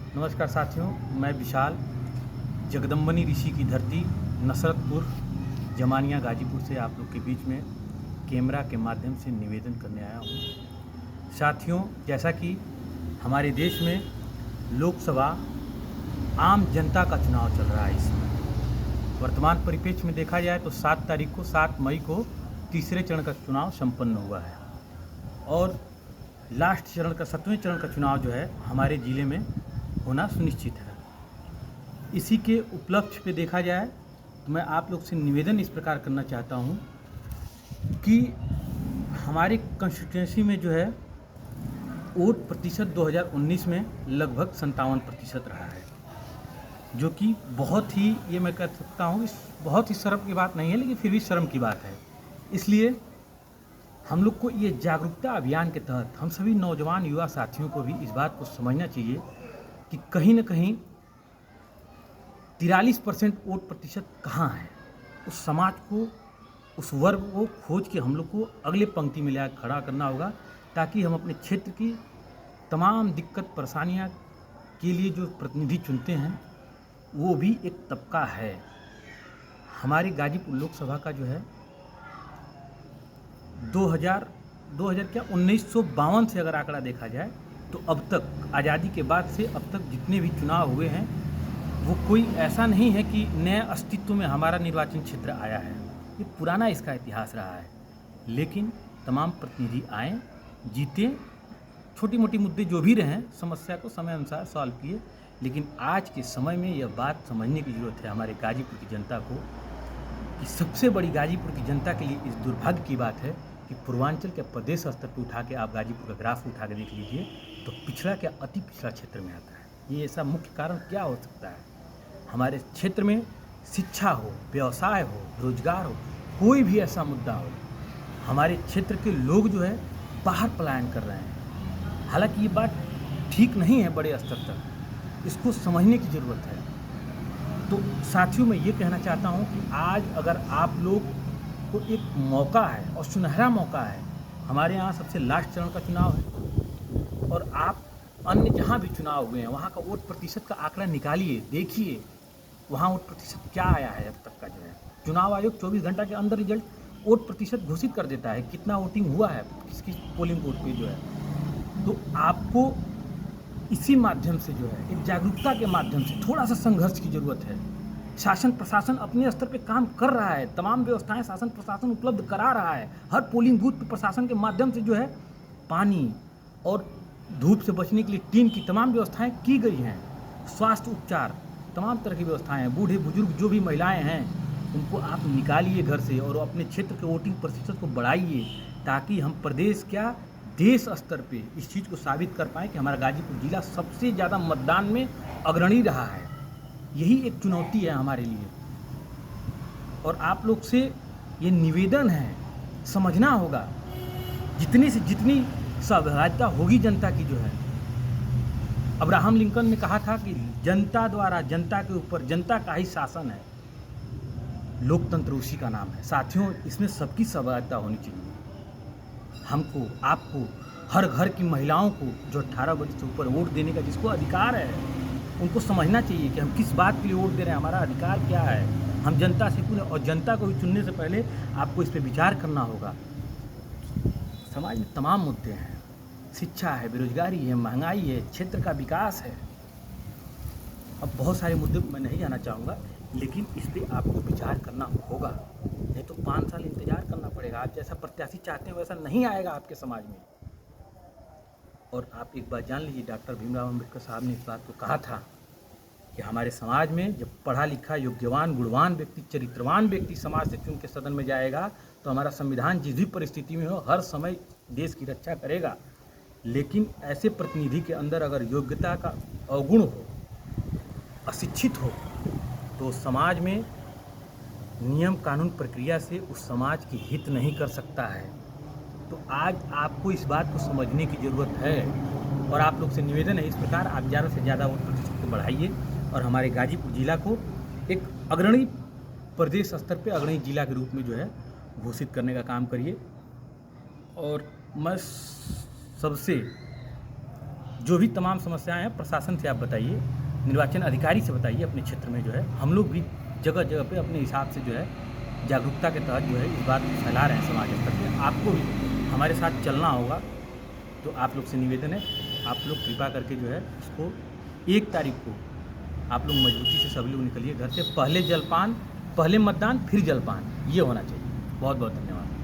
नमस्कार साथियों, मैं विशाल जगदम्बनी ऋषि की धरती नसरतपुर जमानिया गाजीपुर से आप लोग के बीच में कैमरा के माध्यम से निवेदन करने आया हूँ। साथियों, जैसा कि हमारे देश में लोकसभा आम जनता का चुनाव चल रहा है, इस समय वर्तमान परिप्रेक्ष्य में देखा जाए तो 7 मई को तीसरे चरण का चुनाव संपन्न हुआ है और लास्ट चरण का 7वें चरण का चुनाव जो है हमारे ज़िले में होना सुनिश्चित है। इसी के उपलक्ष्य पे देखा जाए तो मैं आप लोग से निवेदन इस प्रकार करना चाहता हूँ कि हमारे कंस्टिट्यूंसी में जो है वोट प्रतिशत 2019 में लगभग 57% रहा है, जो कि बहुत ही, ये मैं कह सकता हूँ, बहुत ही शर्म की बात नहीं है, लेकिन फिर भी शर्म की बात है। इसलिए हम लोग को ये जागरूकता अभियान के तहत हम सभी नौजवान युवा साथियों को भी इस बात को समझना चाहिए कि कहीं न कहीं 43% वोट प्रतिशत कहाँ है। उस समाज को, उस वर्ग को खोज के हम लोग को अगले पंक्ति में लाकर खड़ा करना होगा, ताकि हम अपने क्षेत्र की तमाम दिक्कत परेशानियाँ के लिए जो प्रतिनिधि चुनते हैं वो भी एक तबका है। हमारी गाजीपुर लोकसभा का जो है 1952 से अगर आंकड़ा देखा जाए तो अब तक, आज़ादी के बाद से अब तक जितने भी चुनाव हुए हैं वो कोई ऐसा नहीं है कि नए अस्तित्व में हमारा निर्वाचन क्षेत्र आया है। ये पुराना इसका इतिहास रहा है, लेकिन तमाम प्रतिनिधि आए, जीते, छोटी मोटी मुद्दे जो भी रहें समस्या को समय अनुसार सॉल्व किए। लेकिन आज के समय में यह बात समझने की ज़रूरत है हमारे गाजीपुर की जनता को कि सबसे बड़ी गाजीपुर की जनता के लिए इस दुर्भाग्य की बात है कि पूर्वांचल के प्रदेश स्तर पर उठा के आप गाजीपुर का ग्राफ उठा के देख लीजिए तो पिछड़ा क्या अति पिछड़ा क्षेत्र में आता है। ये ऐसा मुख्य कारण क्या हो सकता है? हमारे क्षेत्र में शिक्षा हो, व्यवसाय हो, रोजगार हो, कोई भी ऐसा मुद्दा हो, हमारे क्षेत्र के लोग जो है बाहर पलायन कर रहे हैं। हालांकि ये बात ठीक नहीं है बड़े स्तर तक, इसको समझने की ज़रूरत है। तो साथियों, मैं ये कहना चाहता हूँ कि आज अगर आप लोग को एक मौका है और सुनहरा मौका है, हमारे यहाँ सबसे लास्ट चरण का चुनाव है और आप अन्य जहाँ भी चुनाव हुए हैं वहाँ का वोट प्रतिशत का आंकड़ा निकालिए, देखिए वहाँ वोट प्रतिशत क्या आया है अब तक का। जो है चुनाव आयोग 24 घंटा के अंदर रिजल्ट वोट प्रतिशत घोषित कर देता है, कितना वोटिंग हुआ है किसकी पोलिंग बूथ पे जो है। तो आपको इसी माध्यम से जो है एक जागरूकता के माध्यम से थोड़ा सा संघर्ष की ज़रूरत है। शासन प्रशासन अपने स्तर पे काम कर रहा है, तमाम व्यवस्थाएं शासन प्रशासन उपलब्ध करा रहा है। हर पोलिंग बूथ पे प्रशासन के माध्यम से जो है पानी और धूप से बचने के लिए टीन की तमाम व्यवस्थाएं की गई हैं। स्वास्थ्य उपचार, तमाम तरह की व्यवस्थाएं हैं। बूढ़े बुजुर्ग जो भी महिलाएं हैं उनको आप निकालिए घर से और अपने क्षेत्र के वोटिंग प्रतिशत को बढ़ाइए, ताकि हम प्रदेश क्या देश स्तर पे इस चीज़ को साबित कर पाएँ कि हमारा गाजीपुर जिला सबसे ज़्यादा मतदान में अग्रणी रहा है। यही एक चुनौती है हमारे लिए और आप लोग से ये निवेदन है, समझना होगा। जितनी से जितनी सहभागिता होगी जनता की जो है, अब्राहम लिंकन ने कहा था कि जनता द्वारा जनता के ऊपर जनता का ही शासन है, लोकतंत्र उसी का नाम है। साथियों, इसमें सबकी सहभागिता होनी चाहिए। हमको, आपको, हर घर की महिलाओं को जो 18 वर्ष से ऊपर वोट देने का जिसको अधिकार है, उनको समझना चाहिए कि हम किस बात के लिए वोट दे रहे हैं, हमारा अधिकार क्या है। हम जनता से पूछें और जनता को भी चुनने से पहले आपको इस पर विचार करना होगा। समाज में तमाम मुद्दे हैं, शिक्षा है, बेरोजगारी है, महंगाई है, क्षेत्र का विकास है। अब बहुत सारे मुद्दे मैं नहीं जाना चाहूँगा, लेकिन इस पर आपको विचार करना होगा, नहीं तो 5 साल इंतजार करना पड़ेगा। आप जैसा प्रत्याशी चाहते हैं वैसा नहीं आएगा आपके समाज में। और आप एक बात जान लीजिए, डॉक्टर भीमराव अम्बेडकर साहब ने इस बात को कहा था कि हमारे समाज में जब पढ़ा लिखा, योग्यवान, गुणवान व्यक्ति, चरित्रवान व्यक्ति समाज से चुन के सदन में जाएगा तो हमारा संविधान जिस भी परिस्थिति में हो हर समय देश की रक्षा करेगा। लेकिन ऐसे प्रतिनिधि के अंदर अगर योग्यता का अवगुण हो, अशिक्षित हो, तो समाज में नियम कानून प्रक्रिया से उस समाज की हित नहीं कर सकता है। तो आज आपको इस बात को समझने की ज़रूरत है और आप लोग से निवेदन है इस प्रकार आप ज़्यादा से ज़्यादा वोट प्रतिशत को बढ़ाइए और हमारे गाजीपुर जिला को एक अग्रणी, प्रदेश स्तर पे अग्रणी जिला के रूप में जो है घोषित करने का काम करिए। और मैं सबसे जो भी तमाम समस्याएं हैं प्रशासन से आप बताइए, निर्वाचन अधिकारी से बताइए अपने क्षेत्र में जो है। हम लोग भी जगह जगह पे अपने हिसाब से जो है जागरूकता के तहत जो है इस बात को फैला रहे हैं समाज स्तर पे। आपको भी हमारे साथ चलना होगा। तो आप लोग से निवेदन है, आप लोग कृपा करके जो है इसको 1 तारीख को आप लोग मजबूती से सभी लोग निकलिए घर से। पहले जलपान, पहले मतदान, फिर जलपान, ये होना चाहिए। बहुत बहुत धन्यवाद।